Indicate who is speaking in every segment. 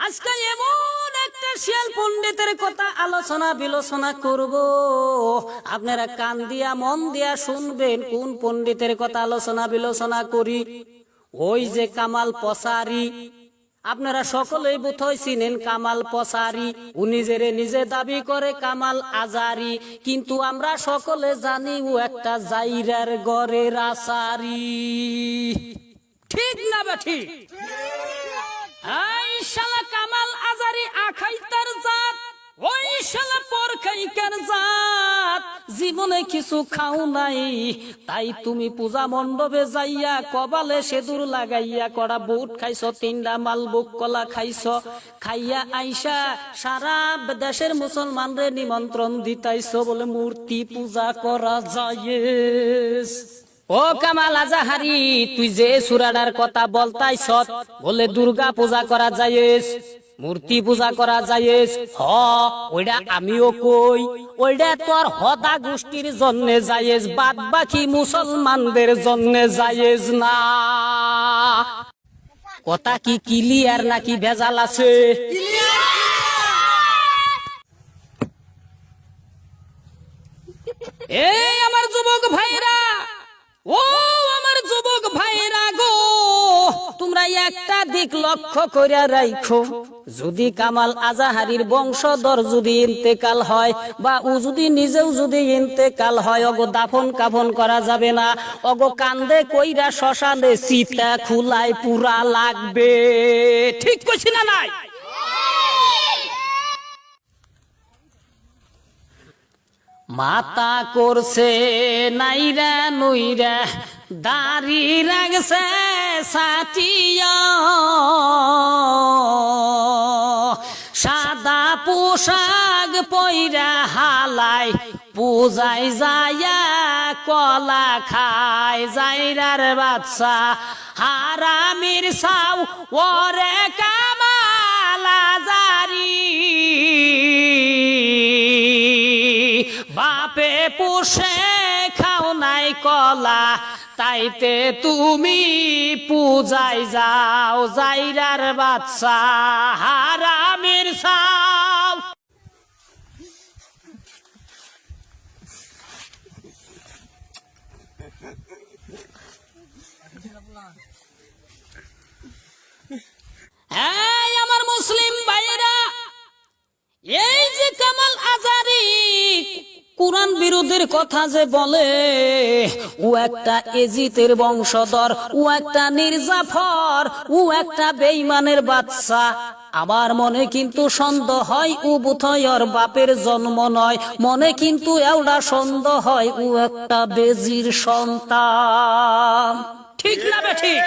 Speaker 1: আজকে এমন একটা শিয়াল পণ্ডিতের কথা আলোচনা বিলোচনা করব, আপনারা কান দিয়া মন দিয়া শুনবেন। কোন পণ্ডিতের কথা আলোচনা বিলোচনা করি? ওই যে কামাল পসারি, আপনারা সকলেই বোধহয় চিনেন কামাল পসারি। ও নিজেরে নিজে দাবি করে কামাল আজারি, কিন্তু আমরা সকলে জানি ও একটা জাইরার গড়ের আসারি। ঠিক না বা ঠিক? এই শালা কামাল আজারি আখাইতার জাত, ওই শালা পরখাইকার জাত। জীবনে কিছু খাও নাই, তাই তুমি পূজা মণ্ডপে যাইয়া কপালে সেদুর লাগাইয়া কড়া বুট খাইছ, 3টা মালবুক কলা খাইছ। খাইয়া আইসা সারা দেশের মুসলমানরে নিমন্ত্রণ দিতাইছ বলে মূর্তি পূজা করা যায়। ও কামাল আজাহারি, তুই যে সুরাডার কথা বলতাইছ বলে দুর্গা পূজা করা যায়, মূর্তি পূজা করা যায়। ওইটা আমিও কই, ওইটা তোর হদা গোষ্ঠীর জন্য জায়েজ, বাদ বাকি মুসলমানদের জন্য জায়েজ না। কথা কি ক্লিয়ার নাকি ভেজাল আছে? এই আমার যুবক ভাইরা, ও আমার যুবক ভাইরা গো, তোমরা একটা দিক লক্ষ্য করে রাখো। যদি কামাল আজাহারির বংশধর যদি ইন্তেকাল হয়, বা ও যদি নিজেও যদি ইন্তেকাল হয়, অগো দাফন কাফন করা যাবে না। অগো কান্দে কইরা শ্মশানে চিতা খুলায় পুরা লাগবে। ঠিক কইছি না নাই? মাতা করছে নাইরা নইরা, দাড়ি রাখছে সাটিয়া, সাদা পোশাক পইরা হালায় পূজায় যায়া কলা খায়। জাইরার বাচ্চা হারামির সাউ ওরে কামাল আজারি, বাপে পুষে খাও নাই কলা, তাইতে তুমি পূজায় যাও। জাইরার বাচ্চা হারামির সাও। এই আমার মুসলিম ভাইরা, এই যে কামাল আজারি কুরআন বিরোধীর কথা যে বলে, ও একটা এজিতের বংশধর, ও একটা মির্জাফর, ও একটা বেঈমানের বাচ্চা। আমার মনে কিন্তু সন্দেহ হয় ও বোধহয় ওর বাপের জন্ম নয়, মনে কিন্তু এওটা সন্দেহ হয় ও একটা বেজির সন্তান। ঠিক না বেঠিক?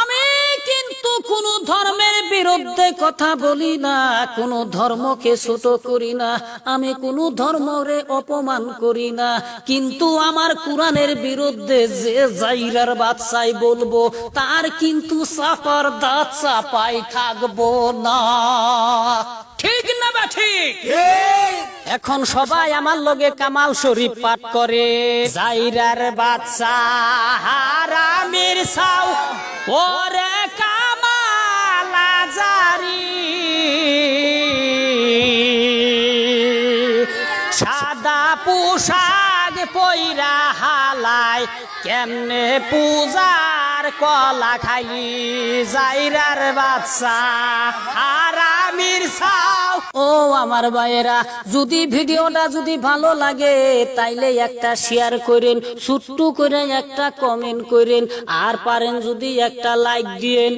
Speaker 1: আমি কিন্তু কোন ধর্মের বিরুদ্ধে কথা বলি না, কোন ধর্মকে ছোট করি না, আমি কোন ধর্মরে অপমান করি না, কিন্তু আমার কোরআনের বিরুদ্ধে যে জাইরার বাদশাই বলবো, তার কিন্তু চাপার দাঁত চাপাই থাকবো না। ঠিক না বা ঠিক? এখন সবাই আমার লগে কামাল শরীফ পাঠ করে। জাইরার বাদশা হারামির সাউ ওরে কামাল আজারি, সাদা পোশাক পইরা হালায় কেমনে পূজার কলা খাই। জাইরার বাদশা হারামির সাও। ও আমার ভাইয়েরা, যদি ভিডিওটা যদি ভালো লাগে তাইলে একটা শেয়ার করেন, ছোট্ট করে একটা কমেন্ট করেন, আর পারেন যদি একটা লাইক দিয়েন।